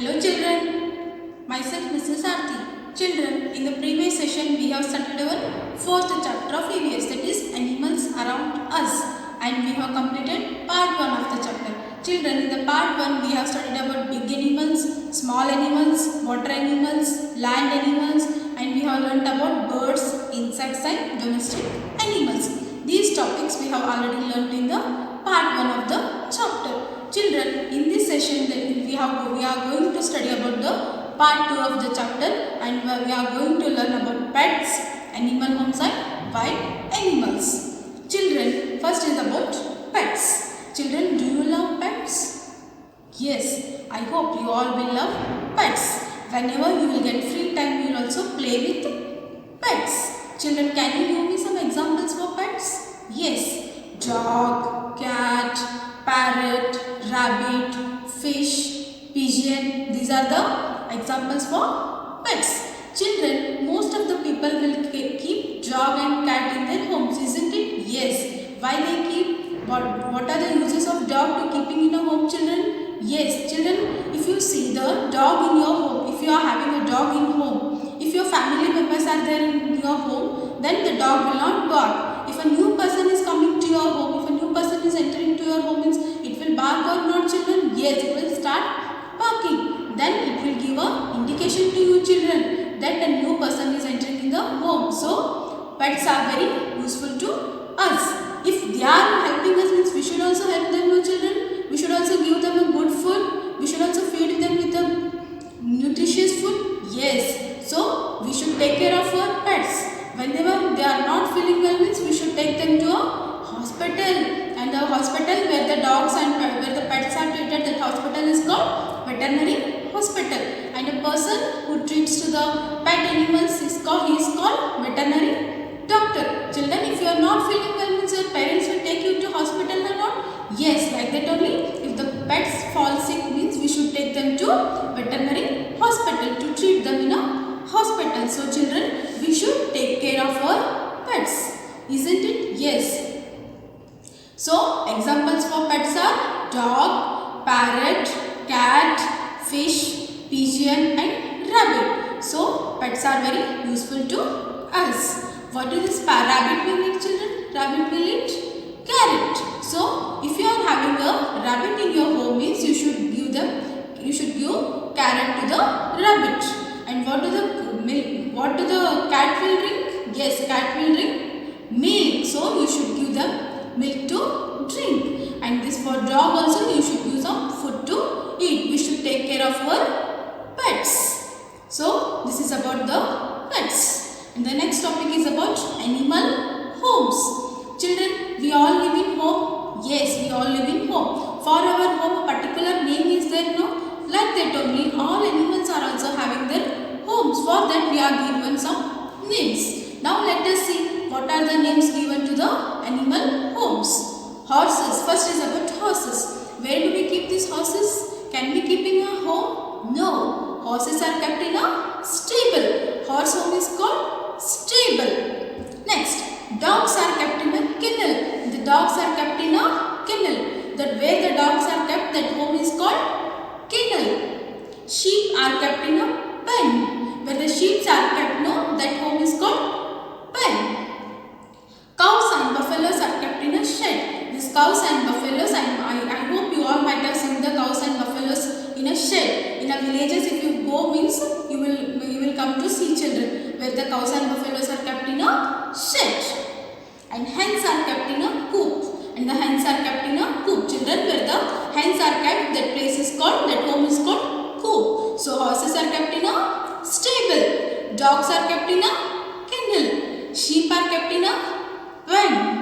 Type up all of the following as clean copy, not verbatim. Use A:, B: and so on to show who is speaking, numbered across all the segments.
A: Hello children, myself Mrs. Aarti. Children, in the previous session we have studied our fourth chapter of EVS, that is animals around us, and we have completed part 1 of the chapter. Children, in the part 1 we have studied about big animals, small animals, water animals, land animals, and we have learnt about birds, insects and domestic animals. These topics we have already learnt in the part 1 of the chapter. Children, in this session we are going to study about the part 2 of the chapter, and we are going to learn about pets, animal homes and wild animals. Children, first is about pets. Children, do you love pets? Yes, I hope you all will love pets. Whenever you will get free time, you will also play with pets. Children, can you give me some examples for pets? Yes, dog, cat, parrot, rabbit, fish, pigeon. These are the examples for pets. Children, most of the people will keep dog and cat in their homes, isn't it? Yes. Why they keep? What are the uses of dog to keeping in a home, children? Yes, children, if you see the dog in your home, if you are having a dog in home, if your family members are there in your home, then the dog will not bark. If a new person is coming to your home, if a new person is entering to your home, it will bark or not, children? Yes, it will start barking. Then it will give a indication to you, children, that a new person is entering in the home. So pets are very useful to us. If they are helping us, means we should also help them, no, children. We should also give them a good food. We should also feed them with a nutritious food. Yes. So we should take care of our pets. Whenever they are not feeling well, means we should take them to a hospital. And the hospital where the dogs and where the pets are treated, that hospital is called veterinary hospital. And a person who treats to the pet animals is called veterinary doctor. Children, if you are not feeling well, means your parents will take you to hospital or not? Yes, like that only. If the pets fall sick, means we should take them to veterinary hospital to treat them in a hospital. So children, we should take care of our pets, isn't it? Yes. So examples for pets are dog, parrot, cat, fish, pigeon and rabbit. So pets are very useful to us. What is this rabbit will eat, children? Rabbit will eat carrot. So if you are having a rabbit in your home, means you should give carrot to the rabbit. And what do the cat will drink? Yes, cat will drink milk. So you should give them milk to drink. And this for dog also, you should give some food to eat. We should take care of our pets. So this is about the pets. And the next topic is about animal homes. Children, we all live in home. Yes, we all live in home. For our home, a particular name is there, no? Like that only, all animals are also having their homes. For that, we are given some names. Now let us see what are the names given to the animal homes. Horses. First is about horses. Where do we keep these horses? Can we keep in a home? No. Horses are kept in a stable. Horse home is called stable. Next, dogs are kept in a kennel. The dogs are kept in a kennel. That where the dogs are kept, that home is called kennel. Sheep are kept in a pen. Where the sheep are kept, no, that home is called pen. Cows and buffaloes are kept in a shed. These cows and buffaloes, I hope you all might have seen the cows and buffaloes in a shed. In a villages, if you go, means you will come to see, children, where the cows and buffaloes are kept in a shed. And hens are kept in a coop. And the hens are kept in a coop. Children, where the hens are kept, that place is called, that home is called coop. So horses are kept in a stable. Dogs are kept in a kennel. Sheep are kept in a pen.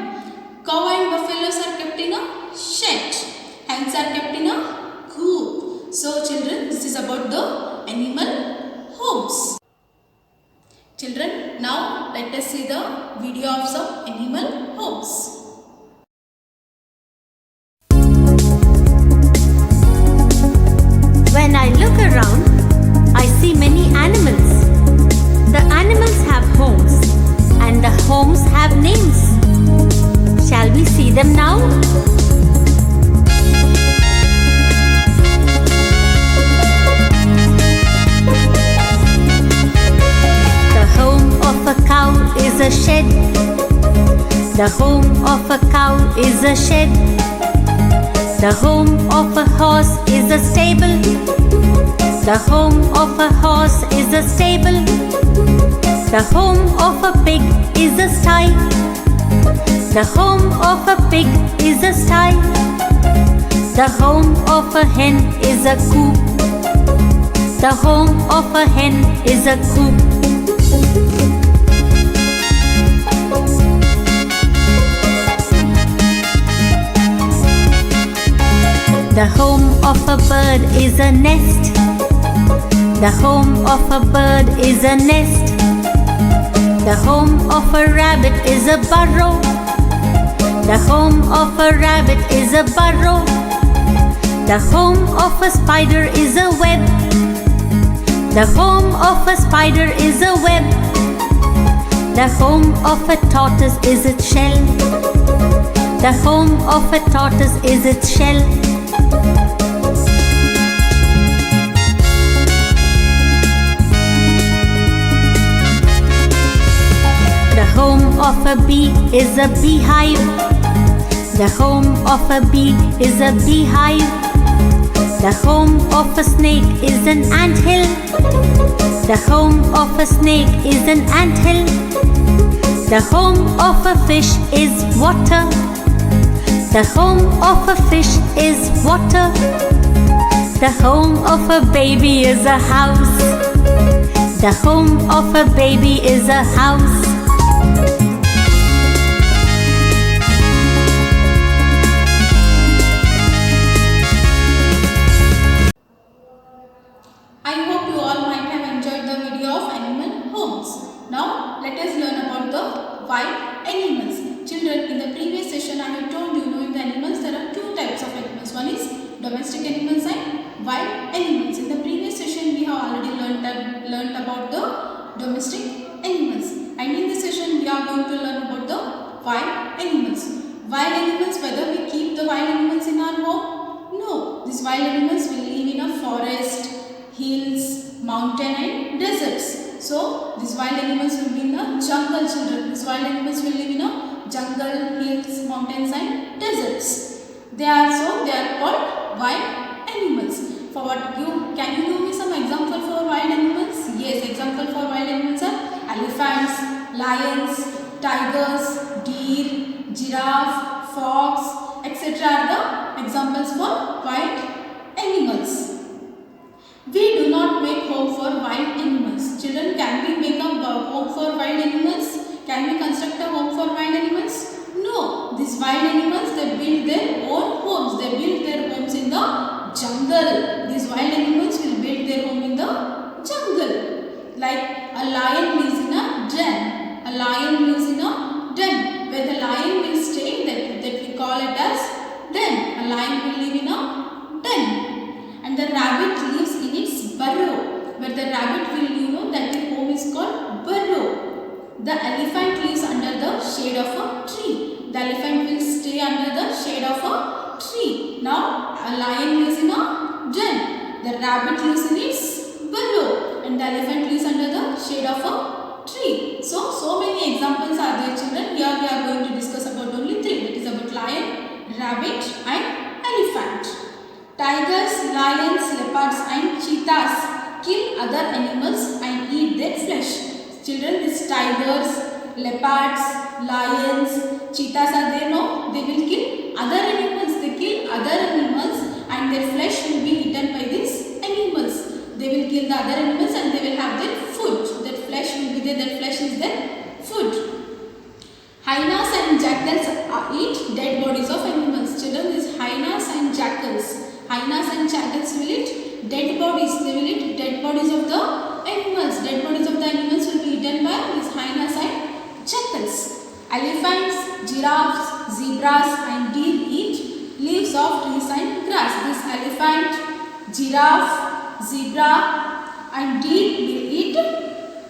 A: Cow and buffaloes are kept in a shed. Hens are kept in a coop. So children, this is about the animal homes. Children, now let us see the video of some animal homes.
B: When I look around, I see many animals. The animals have homes and the homes have names. Shall we see them now? The home of a cow is a shed. The home of a horse is a stable. The home of a horse is a stable. The home of a pig is a sty. The home of a pig is a sty. The home of a hen is a coop. The home of a hen is a coop. The home of a bird is a nest. The home of a bird is a nest. The home of a rabbit is a burrow. The home of a rabbit is a burrow. The home of a spider is a web. The home of a spider is a web. The home of a tortoise is its shell. The home of a tortoise is its shell. The home of a bee is a beehive. The home of a bee is a beehive. The home of a snake is an anthill. The home of a snake is an anthill. The home of a fish is water. The home of a fish is water. The home of a baby is a house. The home of a baby is a house.
A: I hope you all might have enjoyed the video of animal homes. Now let us learn about the wild animals. Children, in the previous session I have told you, in the animals there are two types of animals. One is domestic animals and wild animals. In the previous session we have already learnt about the domestic animals, and in this session we are going to learn about the wild animals. Wild animals, whether we keep the wild animals in our home? No. These wild animals will live in a forest, hills, mountain and deserts. So these wild animals will be in the jungle, children. These wild animals will live in a jungle, hills, mountains and deserts. They are called wild animals. For what can you give me some example for wild animals? Yes, example for wild animals are elephants, lions, tigers, deer, giraffe, fox, etc. are the examples for wild animals. We do not make home for wild animals. Children, can we make a home for wild animals? Can we construct a home for wild animals? No. These wild animals, they build their own homes. They build their homes in the jungle. These wild animals will build their home in the jungle. Like a lion lives in a den. A lion lives in a den. Where the lion will stay, that we call it as den. A lion will live in a den. And the rabbit lives in its burrow. Where the rabbit will, that the home is called burrow. The elephant lives under the shade of a tree. The elephant will stay under the shade of a tree. Now a lion lives in a den. The rabbit lives in its burrow. And the elephant lives under the shade of a tree. So many examples are there, children. Here we are going to discuss about only three. That is about lion, rabbit and elephant. Tigers, lions, leopards and cheetahs kill other animals and eat their flesh. Children, these tigers, leopards, lions, cheetahs are there, no? They will kill other animals. They kill other animals and their flesh will be eaten by these animals. They will kill the other animals and they will have their food. That flesh will be there. That flesh is their food. Hyenas and jackals eat dead bodies of animals. Children, these hyenas and jackals. Hyenas and jackals will eat dead bodies. They will eat dead bodies of the animals. Dead bodies of the animals will be eaten by these hyenas and jackals. Elephants, giraffes, zebras and deer eat leaves of trees and grass. This elephant, giraffe, zebra and deer will eat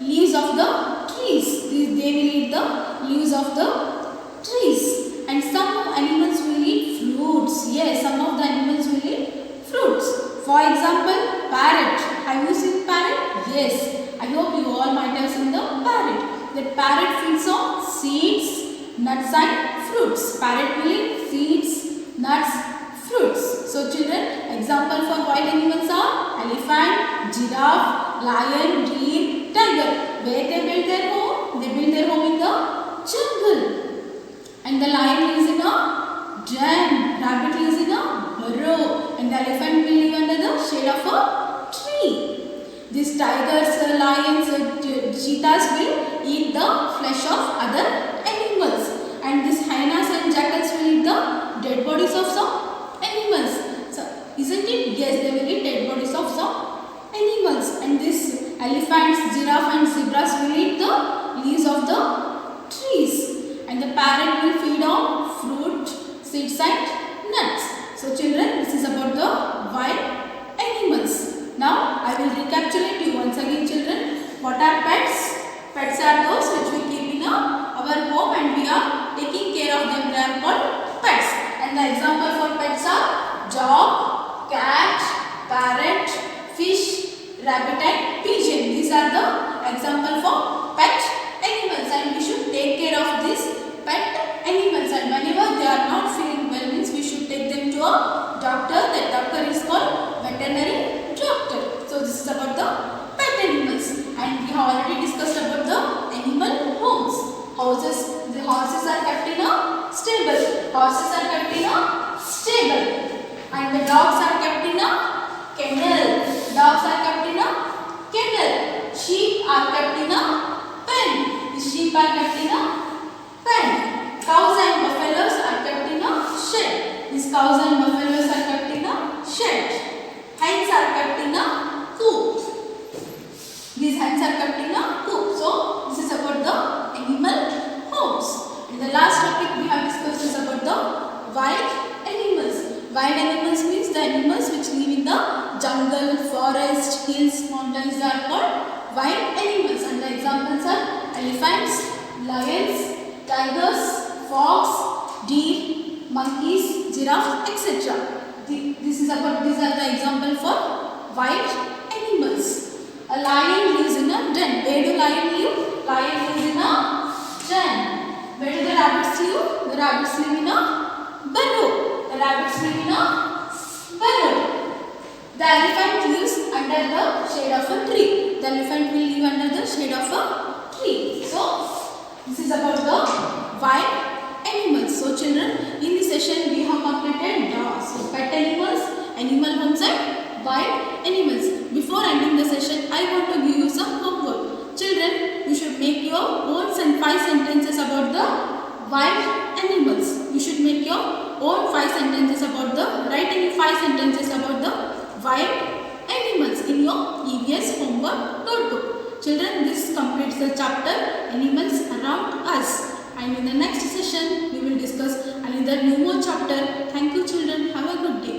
A: leaves of the trees. They will eat the leaves of the trees. And some animals will eat fruits. Yes, some of the animals will eat fruits. For example, parrot. Have you seen parrot? Yes. I hope you all might have seen the parrot. The parrot feeds on seeds, nuts and fruits. Parrot will eat seeds, nuts, fruits. So children, example for wild animals are elephant, giraffe, lion, deer, tiger. Where they build their home? They build their home in the jungle. And the lion lives in a den, rabbit lives in a burrow, and the elephant will live under the shade of a tree. These tigers, lions, cheetahs will eat the flesh of other animals, and these hyenas and jackals will eat the dead bodies of some animals. So, isn't it? Yes, they will eat dead bodies of some animals. And these elephants, giraffe and zebras will eat the leaves of the trees. And the parrot will feed on fruit, seeds and nuts. So children, this is about the wild animals. Now I will recapitulate you once again children. What are pets? Pets are those which we keep in our home and we are taking care of them. They are called pets. And the example for pets are dog, cat, parrot, fish, rabbit and pigeon. These are the example for pet animals, and we should take care of these pet animals, and whenever they are not feeling well means we should take them to a doctor. That doctor is called veterinary doctor. So this is about the pet animals, and we have already discussed about the animal homes. Houses, the horses are kept in a stable. Horses are kept in a stable, and the dogs are kept in a kennel. Dogs are kept in a kennel. Sheep are kept in a pen. The sheep are kept in a pen. Cows and buffaloes are kept in a shed. These cows and buffaloes are kept in a shed. Hens are kept in a coop. These hens are kept in a coop. So this is about the animal homes. And the last topic we have discussed is about the wild animals. Wild animals means the animals which live in the jungle, forest, hills, mountains. They are called wild animals, and the examples are elephants, lions, tigers, fox, deer, monkeys, giraffes, etc. These are the example for wild animals. A lion lives in a den. Where do lion live? Lion lives in a den. Where do the rabbits live? The rabbits live in a burrow. The rabbits live in a burrow. The elephant lives under the shade of a tree. The elephant will live under the shade of a tree. So this is about the wild animals. So children, in this session we have completed so pet animals, animal homes and wild animals. Before ending the session, I want to give you some homework. Children, you should make your own 5 sentences about the wild animals. You should make your own 5 sentences about the, write any 5 sentences about the wild animals in your EVS homework notebook. Children, this completes the chapter Animals Around Us, and in the next session we will discuss another new more chapter. Thank you children. Have a good day.